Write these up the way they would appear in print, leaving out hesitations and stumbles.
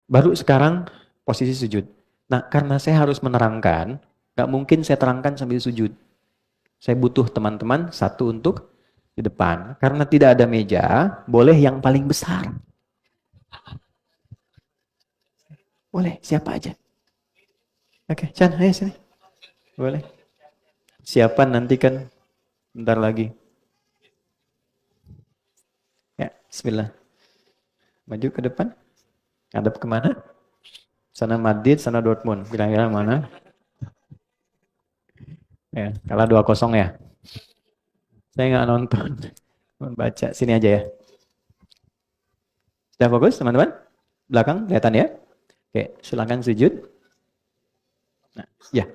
Baru sekarang posisi sujud. Nah, karena saya harus menerangkan, nggak mungkin saya terangkan sambil sujud. Saya butuh teman-teman satu untuk di depan. Karena tidak ada meja, boleh yang paling besar. Boleh, siapa aja. Oke, Chan, ayo sini. Boleh. Siapa nanti kan bentar lagi. Ya, bismillah. Maju ke depan. Ngadep kemana? Sana Madrid, sana Dortmund. Kira-kira mana? Ya, kalah 2-0 ya. Saya nggak nonton. Baca sini aja ya. Sudah fokus teman-teman? Belakang kelihatan ya? Oke, silakan sujud. Nah, ya.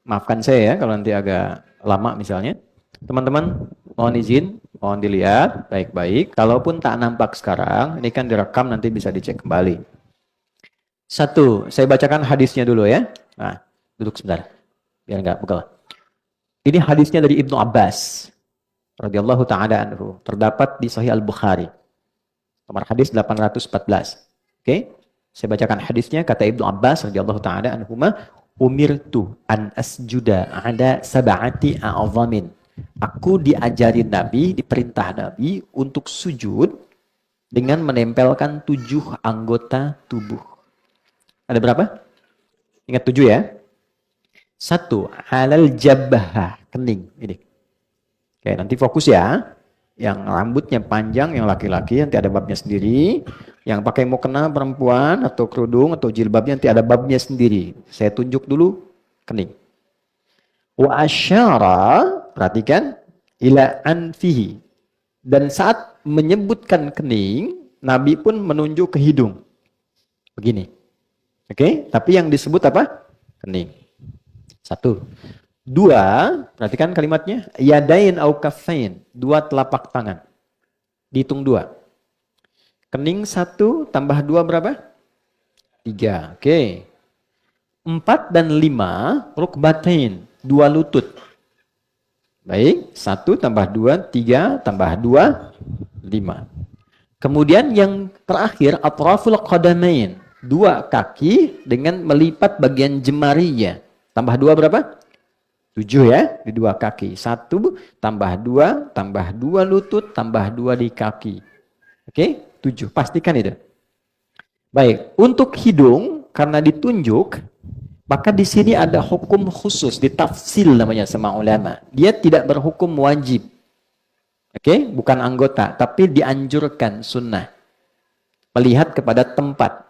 Maafkan saya ya kalau nanti agak lama misalnya. Teman-teman, mohon izin, mohon dilihat baik-baik. Kalaupun tak nampak sekarang, ini kan direkam nanti bisa dicek kembali. Satu, saya bacakan hadisnya dulu ya. Nah, duduk sebentar. Biar nggak pegal. Ini hadisnya dari Ibnu Abbas radhiyallahu taala anhu. Terdapat di Sahih Al-Bukhari. Nomor hadis 814. Oke? Saya bacakan hadisnya, kata Ibnu Abbas radhiyallahu taala anhuma, umirtu an asjuda ada sab'ati a'zamin. Aku diajarin Nabi, diperintah Nabi untuk sujud dengan menempelkan 7 anggota tubuh. Ada berapa? Ingat 7 ya. 1, halal jabah, kening. Ini. Oke, nanti fokus ya. Yang rambutnya panjang, yang laki-laki, nanti ada babnya sendiri. Yang pakai mukena perempuan, atau kerudung, atau jilbabnya, nanti ada babnya sendiri. Saya tunjuk dulu, kening. Wa asyara, perhatikan, ila anfihi. Dan saat menyebutkan kening, Nabi pun menunjuk ke hidung. Begini. Oke, tapi yang disebut apa? Kening. 1. 2, perhatikan kalimatnya, yadain au kaffain, 2 telapak tangan. Dihitung 2. Kening 1 tambah 2 berapa? 3. Oke. 4 dan 5, rukbatain, 2 lutut. Baik, 1 tambah 2, 3 tambah 2, 5. Kemudian yang terakhir, atraful qadamain, 2 kaki dengan melipat bagian jemarinya. Tambah 2 berapa? 7 ya, di 2 kaki. 1 tambah 2, tambah 2 lutut, tambah 2 di kaki. Oke, 7. Pastikan itu. Baik, untuk hidung, karena ditunjuk, maka di sini ada hukum khusus, ditafsil namanya sama ulama. Dia tidak berhukum wajib. Oke, bukan anggota, tapi dianjurkan sunnah. Melihat kepada tempat.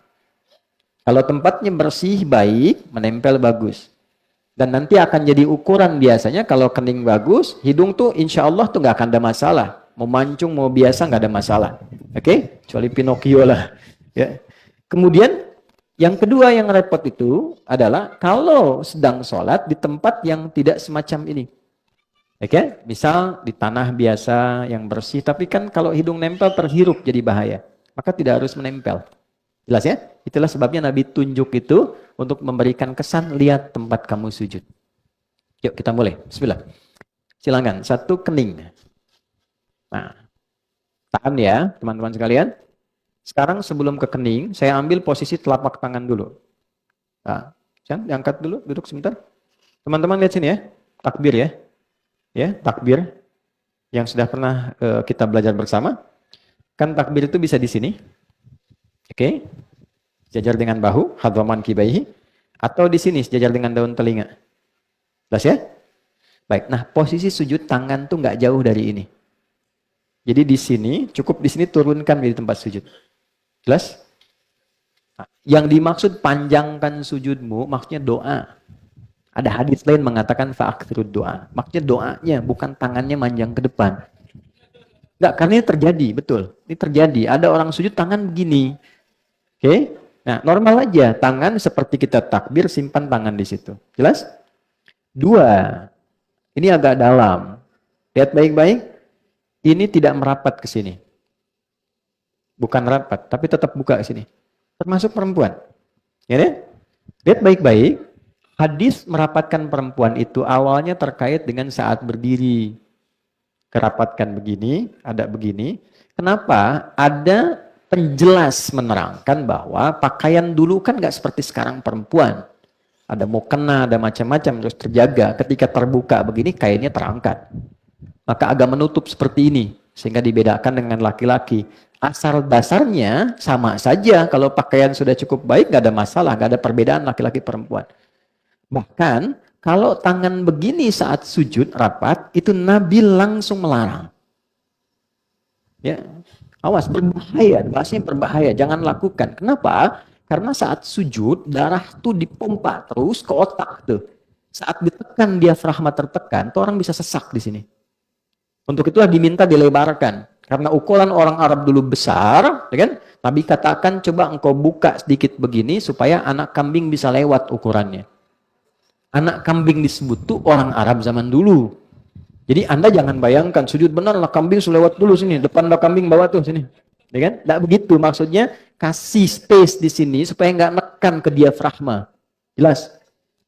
Kalau tempatnya bersih, baik, menempel bagus. Dan nanti akan jadi ukuran biasanya kalau kening bagus, hidung tuh insya Allah tuh nggak akan ada masalah. Mau mancung, mau biasa nggak ada masalah. Oke? Kecuali Pinocchio lah. Ya. Kemudian yang kedua yang repot itu adalah kalau sedang sholat di tempat yang tidak semacam ini. Oke? Misal di tanah biasa yang bersih, tapi kan kalau hidung nempel terhirup jadi bahaya. Maka tidak harus menempel. Jelas ya? Itulah sebabnya Nabi tunjuk itu untuk memberikan kesan, lihat tempat kamu sujud. Yuk kita mulai. Bismillah. Silakan. 1, kening. Nah, tahan ya teman-teman sekalian. Sekarang sebelum ke kening, saya ambil posisi telapak tangan dulu. Nah, jangan diangkat dulu, duduk sebentar. Teman-teman lihat sini ya. Takbir ya. Ya, takbir. Yang sudah pernah kita belajar bersama. Kan takbir itu bisa di sini. Oke, sejajar dengan bahu, hadwaman kibaihi, atau di sini sejajar dengan daun telinga. Jelas ya? Baik, nah posisi sujud tangan tuh nggak jauh dari ini. Jadi di sini, cukup di sini turunkan di tempat sujud. Jelas? Nah, yang dimaksud panjangkan sujudmu, maksudnya doa. Ada hadis lain mengatakan fa'akthirud doa. Maksudnya doanya, bukan tangannya manjang ke depan. Enggak, karena ini terjadi, betul. Ini terjadi. Ada orang sujud tangan begini. Oke, nah normal aja, tangan seperti kita takbir, simpan tangan di situ. Jelas? 2, ini agak dalam. Lihat baik-baik, ini tidak merapat ke sini. Bukan rapat, tapi tetap buka ke sini. Termasuk perempuan. Ya deh? Lihat baik-baik, hadis merapatkan perempuan itu awalnya terkait dengan saat berdiri. Kerapatkan begini, ada begini. Kenapa? Ada penjelas menerangkan bahwa pakaian dulu kan nggak seperti sekarang perempuan. Ada mukena, ada macam-macam, terus terjaga. Ketika terbuka begini, kainnya terangkat. Maka agak menutup seperti ini, sehingga dibedakan dengan laki-laki. Asal dasarnya sama saja, kalau pakaian sudah cukup baik, nggak ada masalah, nggak ada perbedaan laki-laki perempuan. Bahkan, kalau tangan begini saat sujud rapat, itu Nabi langsung melarang. Ya, awas, berbahaya, bahasanya berbahaya, jangan lakukan. Kenapa? Karena saat sujud, darah tuh dipompa terus ke otak tuh. Saat ditekan diafragma tertekan, tuh orang bisa sesak di sini. Untuk itulah diminta dilebarkan. Karena ukuran orang Arab dulu besar, ya kan? Nabi katakan coba engkau buka sedikit begini supaya anak kambing bisa lewat ukurannya. Anak kambing disebut tuh orang Arab zaman dulu. Jadi Anda jangan bayangkan sujud benar lah kambing lewat dulu sini, depan lah kambing bawah tuh sini. Ya kan? Nggak begitu, maksudnya kasih space di sini supaya nggak nekan ke diafragma. Jelas?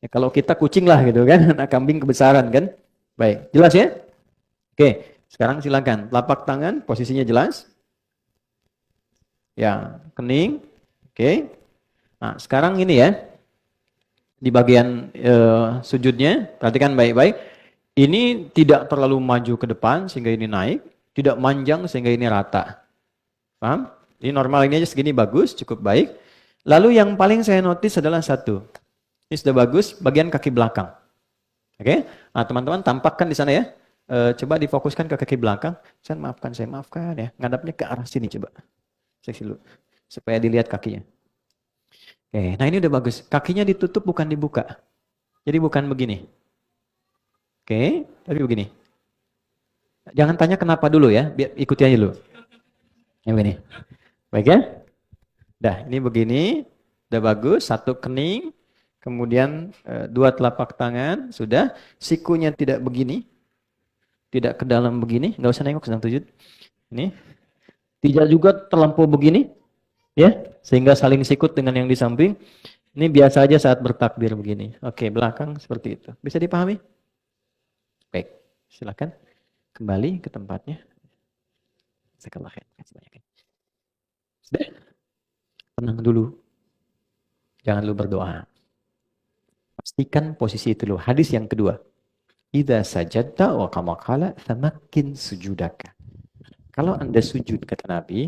Ya, kalau kita kucing lah gitu kan, anak kambing kebesaran kan. Baik, jelas ya? Oke, sekarang silakan. Telapak tangan, posisinya jelas. Ya, kening. Oke. Nah, sekarang ini ya, di bagian sujudnya, perhatikan baik-baik. Ini tidak terlalu maju ke depan sehingga ini naik, tidak manjang sehingga ini rata. Paham? Ini normal ini aja segini bagus, cukup baik. Lalu yang paling saya notice adalah satu. Ini sudah bagus, bagian kaki belakang. Oke? Nah, teman-teman tampakkan di sana ya. Coba difokuskan ke kaki belakang. Saya maafkan ya. Ngadapnya ke arah sini coba. Seksi dulu. Supaya dilihat kakinya. Oke, nah ini udah bagus. Kakinya ditutup bukan dibuka. Jadi bukan begini. Oke, tapi begini. Jangan tanya kenapa dulu ya. Biar ikuti aja dulu. Yang begini. Baik ya? Dah, ini begini. Udah bagus. Satu kening. Kemudian dua telapak tangan. Sudah. Sikunya tidak begini. Tidak ke dalam begini. Nggak usah nengok sedang sujud. Ini. Tidak juga terlampau begini. Ya. Sehingga saling sikut dengan yang di samping. Ini biasa aja saat bertakbir begini. Oke, belakang seperti itu. Bisa dipahami? Baik. Silakan. Kembali ke tempatnya. Sudah. Tenang dulu. Jangan dulu berdoa. Pastikan posisi itu dulu. Hadis yang kedua. Idza sajadta wa kama qala famakkin sujudaka. Kalau Anda sujud kata Nabi,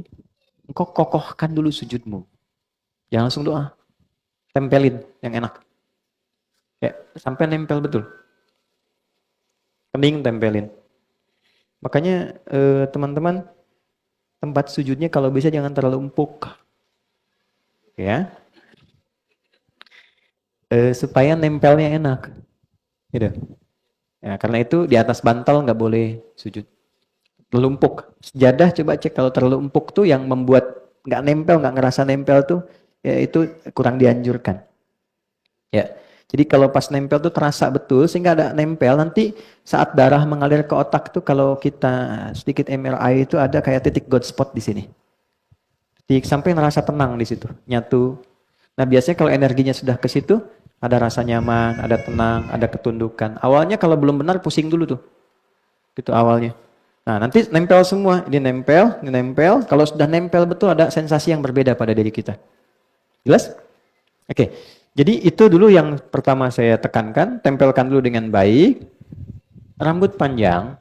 engkau kokohkan dulu sujudmu. Jangan langsung doa. Tempelin yang enak. Ya, sampai nempel betul. Kening tempelin. Makanya teman-teman tempat sujudnya kalau bisa jangan terlalu empuk. Ya. Supaya nempelnya enak. Gitu. Ya, karena itu di atas bantal nggak boleh sujud. Terlalu empuk. Sejadah coba cek kalau terlalu empuk tuh yang membuat nggak nempel, nggak ngerasa nempel tuh, ya itu kurang dianjurkan. Ya. Jadi kalau pas nempel tuh terasa betul sehingga ada nempel nanti saat darah mengalir ke otak tuh kalau kita sedikit MRI itu ada kayak titik God spot di sini. Sampai ngerasa tenang di situ, nyatu. Nah biasanya kalau energinya sudah ke situ ada rasa nyaman, ada tenang, ada ketundukan. Awalnya kalau belum benar pusing dulu tuh. Gitu awalnya. Nah, nanti nempel semua. Ini nempel. Kalau sudah nempel betul ada sensasi yang berbeda pada diri kita. Jelas? Oke. Jadi itu dulu yang pertama saya tekankan. Tempelkan dulu dengan baik. Rambut panjang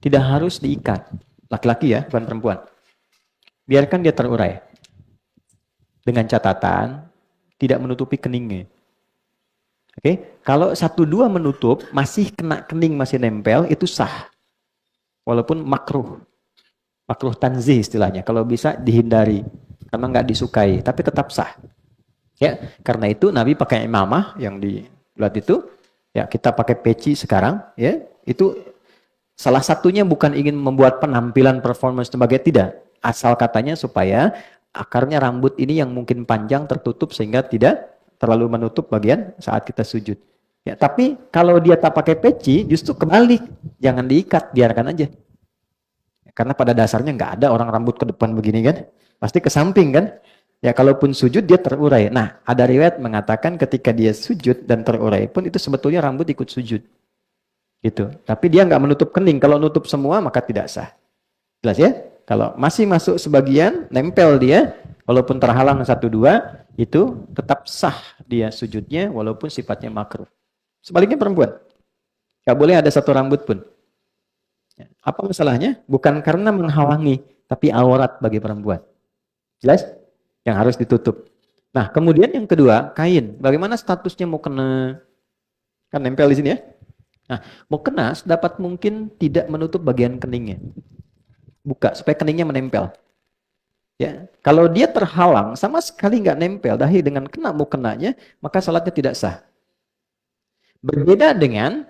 tidak harus diikat. Laki-laki ya, bukan perempuan. Biarkan dia terurai. Dengan catatan tidak menutupi keningnya. Oke, kalau 1-2 menutup, masih kena kening, masih nempel, itu sah. Walaupun makruh. Makruh tanzih istilahnya. Kalau bisa dihindari. Karena nggak disukai, tapi tetap sah. Ya, karena itu Nabi pakai imamah yang di bulat itu. Ya, kita pakai peci sekarang. Ya, itu salah satunya bukan ingin membuat penampilan performance sebagai tidak. Asal katanya supaya akarnya rambut ini yang mungkin panjang tertutup sehingga tidak terlalu menutup bagian saat kita sujud. Ya, tapi kalau dia tak pakai peci, justru kebalik. Jangan diikat, biarkan aja. Karena pada dasarnya nggak ada orang rambut ke depan begini kan. Pasti ke samping kan. Ya kalaupun sujud dia terurai. Nah, ada riwayat mengatakan ketika dia sujud dan terurai pun itu sebetulnya rambut ikut sujud. Gitu. Tapi dia nggak menutup kening. Kalau nutup semua maka tidak sah. Jelas ya? Kalau masih masuk sebagian, nempel dia, walaupun terhalang 1-2, itu tetap sah dia sujudnya, walaupun sifatnya makruh. Sebaliknya perempuan, nggak boleh ada satu rambut pun. Apa masalahnya? Bukan karena menghalangi, tapi aurat bagi perempuan. Jelas? Yang harus ditutup. Nah, kemudian yang kedua, kain. Bagaimana statusnya mau kena? Kan nempel di sini ya. Nah, mau kena, dapat mungkin tidak menutup bagian keningnya. Buka, supaya keningnya menempel. Ya, kalau dia terhalang, sama sekali nggak nempel, dahi dengan kena mau kenanya, maka salatnya tidak sah. Berbeda dengan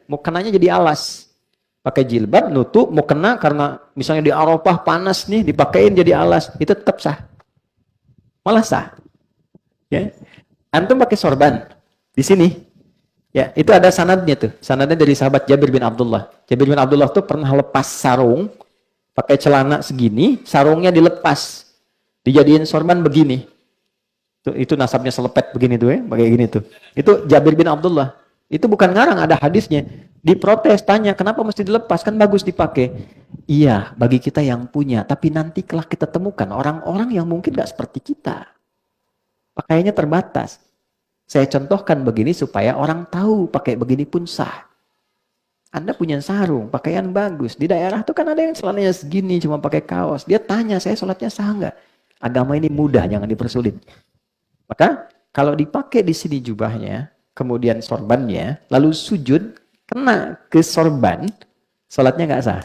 mau kenanya jadi alas. Pakai jilbab, nutup, mau kena karena misalnya di Arafah panas nih, dipakein jadi alas, itu tetap sah. Malah sah. Ya. Antum pakai sorban di sini. Ya, itu ada sanadnya tuh. Sanadnya dari sahabat Jabir bin Abdullah. Jabir bin Abdullah tuh pernah lepas sarung, pakai celana segini, sarungnya dilepas. Dijadiin sorban begini. Itu nasabnya selepet begini tuh ya, kayak gini tuh. Itu Jabir bin Abdullah. Itu bukan ngarang, ada hadisnya. Diprotes, tanya, kenapa mesti dilepas? Kan bagus dipakai. Iya, bagi kita yang punya. Tapi nanti kelak kita temukan orang-orang yang mungkin gak seperti kita. Pakaiannya terbatas. Saya contohkan begini supaya orang tahu pakai begini pun sah. Anda punya sarung, pakaian bagus. Di daerah tuh kan ada yang celananya segini, cuma pakai kaos. Dia tanya, saya sholatnya sah nggak? Agama ini mudah, jangan dipersulit. Maka kalau dipakai di sini jubahnya, kemudian sorbannya, lalu sujud, kena ke sorban, sholatnya nggak sah.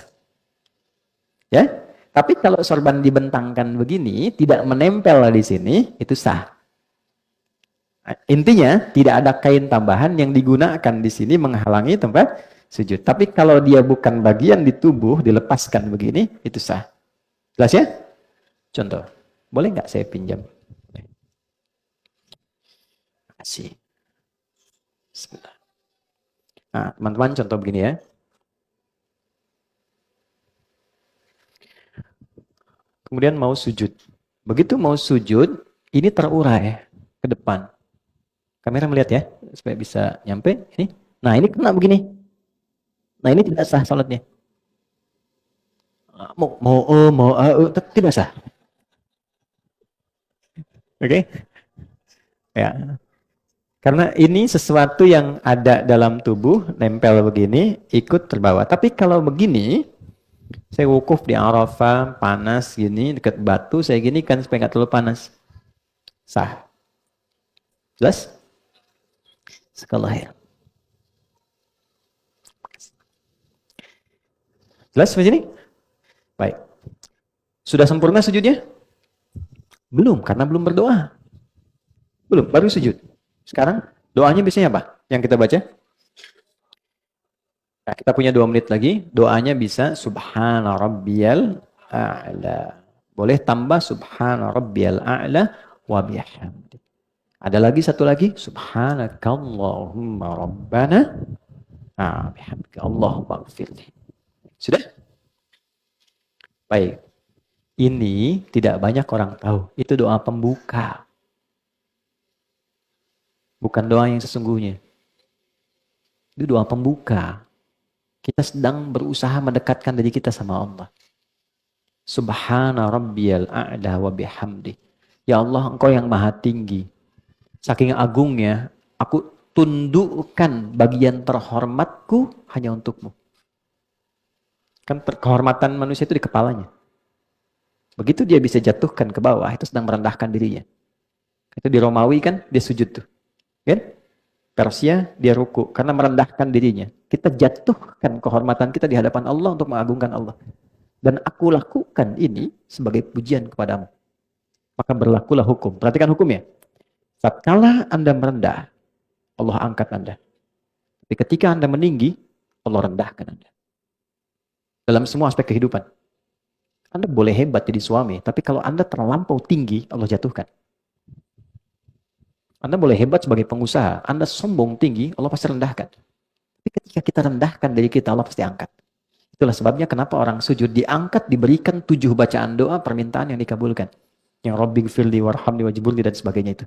Ya, tapi kalau sorban dibentangkan begini, tidak menempel di sini, itu sah. Intinya tidak ada kain tambahan yang digunakan di sini menghalangi tempat sujud. Tapi kalau dia bukan bagian di tubuh, dilepaskan begini, itu sah. Jelas ya? Contoh, boleh nggak saya pinjam? Terima kasih. Sebentar. Nah, teman-teman contoh begini ya. Kemudian mau sujud. Begitu mau sujud, ini terurai ke depan. Kamera melihat ya, supaya bisa nyampe. Ini. Nah, ini kena begini. Nah, ini tidak sah salatnya. Mau, tidak sah. Oke? Okay? Ya. Karena ini sesuatu yang ada dalam tubuh, nempel begini, ikut terbawa. Tapi kalau begini, saya wukuf di Arafah, panas gini, dekat batu, saya gini kan supaya nggak terlalu panas. Sah. Jelas? Sekali. Jelas sampai sini? Baik. Sudah sempurna sujudnya? Belum, karena belum berdoa. Belum, baru sujud. Sekarang doanya biasanya apa? Yang kita baca? Nah, kita punya 2 menit lagi. Doanya bisa Subhana Rabbiyal A'la. Boleh tambah Subhana Rabbiyal A'la wa bihamdi. Ada lagi satu lagi. Subhanakallahumma Rabbana bihamdi. Allahumma gfirli. Sudah? Baik. Ini tidak banyak orang tahu. Itu doa pembuka. Bukan doa yang sesungguhnya. Itu doa pembuka. Kita sedang berusaha mendekatkan diri kita sama Allah. Subhana rabbiyal a'la wa bihamdi. Ya Allah, Engkau yang maha tinggi. Saking agungnya, aku tundukkan bagian terhormatku hanya untukmu. Kan kehormatan manusia itu di kepalanya. Begitu dia bisa jatuhkan ke bawah, itu sedang merendahkan dirinya. Itu di Romawi kan, dia sujud tuh. Kan? Persia, dia ruku. Karena merendahkan dirinya. Kita jatuhkan kehormatan kita di hadapan Allah untuk mengagungkan Allah. Dan aku lakukan ini sebagai pujian kepadamu. Maka berlakulah hukum. Perhatikan hukumnya. Tatkala Anda merendah, Allah angkat Anda. Tapi ketika Anda meninggi, Allah rendahkan Anda. Dalam semua aspek kehidupan. Anda boleh hebat jadi suami, tapi kalau Anda terlampau tinggi, Allah jatuhkan. Anda boleh hebat sebagai pengusaha, Anda sombong tinggi, Allah pasti rendahkan. Tapi ketika kita rendahkan diri kita, Allah pasti angkat. Itulah sebabnya kenapa orang sujud diangkat, diberikan 7 bacaan doa, permintaan yang dikabulkan. Yang Rabbi gfirli warhamni wajibulli dan sebagainya itu.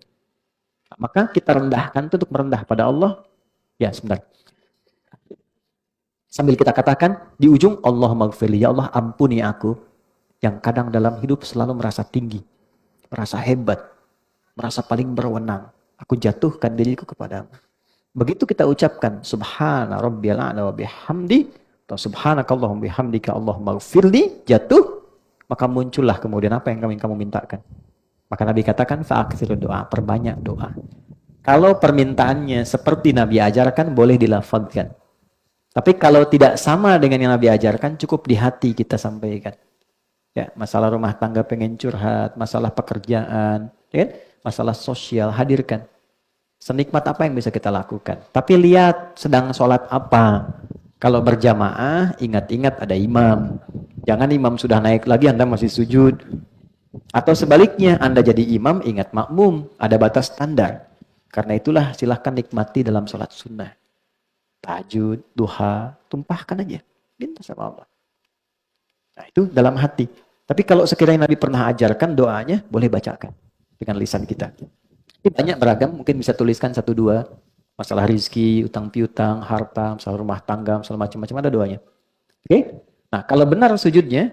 Maka kita rendahkan itu untuk merendah pada Allah. Ya, sebentar. Sambil kita katakan di ujung, Allahumma gfirli, ya Allah ampuni aku yang kadang dalam hidup selalu merasa tinggi, merasa hebat, merasa paling berwenang. Aku jatuhkan diriku kepadamu. Begitu kita ucapkan subhana rabbiyal a'la wa bihamdi atau subhanakallahumma bihamdika Allahumma gfirli, jatuh, maka muncullah kemudian apa yang kamu mintakan. Maka Nabi katakan fa'aktsiru doa, perbanyak doa. Kalau permintaannya seperti Nabi ajarkan, boleh dilafazkan. Tapi kalau tidak sama dengan yang Nabi ajarkan, cukup di hati kita sampaikan. Ya, masalah rumah tangga pengen curhat, masalah pekerjaan, ya kan? Masalah sosial, hadirkan. Senikmat apa yang bisa kita lakukan. Tapi lihat sedang sholat apa. Kalau berjamaah, ingat-ingat ada imam. Jangan imam sudah naik lagi, Anda masih sujud. Atau sebaliknya, Anda jadi imam, ingat makmum. Ada batas standar. Karena itulah silahkan nikmati dalam sholat sunnah. Tahajud, duha, tumpahkan aja. Minta sama Allah. Nah itu dalam hati. Tapi kalau sekiranya Nabi pernah ajarkan doanya, boleh bacakan. Dengan lisan kita. Ini banyak beragam, mungkin bisa tuliskan 1-2. Masalah rizki, utang piutang, harta, masalah rumah tangga, masalah macam-macam, ada doanya. Oke? Nah kalau benar sujudnya,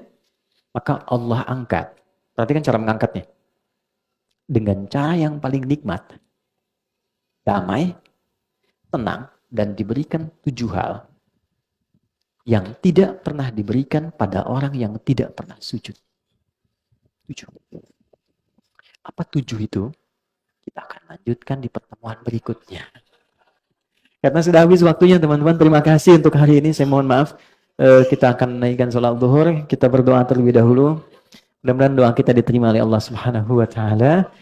maka Allah angkat. Perhatikan cara mengangkatnya. Dengan cara yang paling nikmat. Damai, tenang, dan diberikan 7 hal yang tidak pernah diberikan pada orang yang tidak pernah sujud. 7. Apa 7 itu? Kita akan lanjutkan di pertemuan berikutnya. Karena sudah habis waktunya teman-teman. Terima kasih untuk hari ini. Saya mohon maaf. Kita akan naikkan sholat zuhur. Kita berdoa terlebih dahulu. Mudah-mudahan doa kita diterima oleh Allah Subhanahu wa Ta'ala.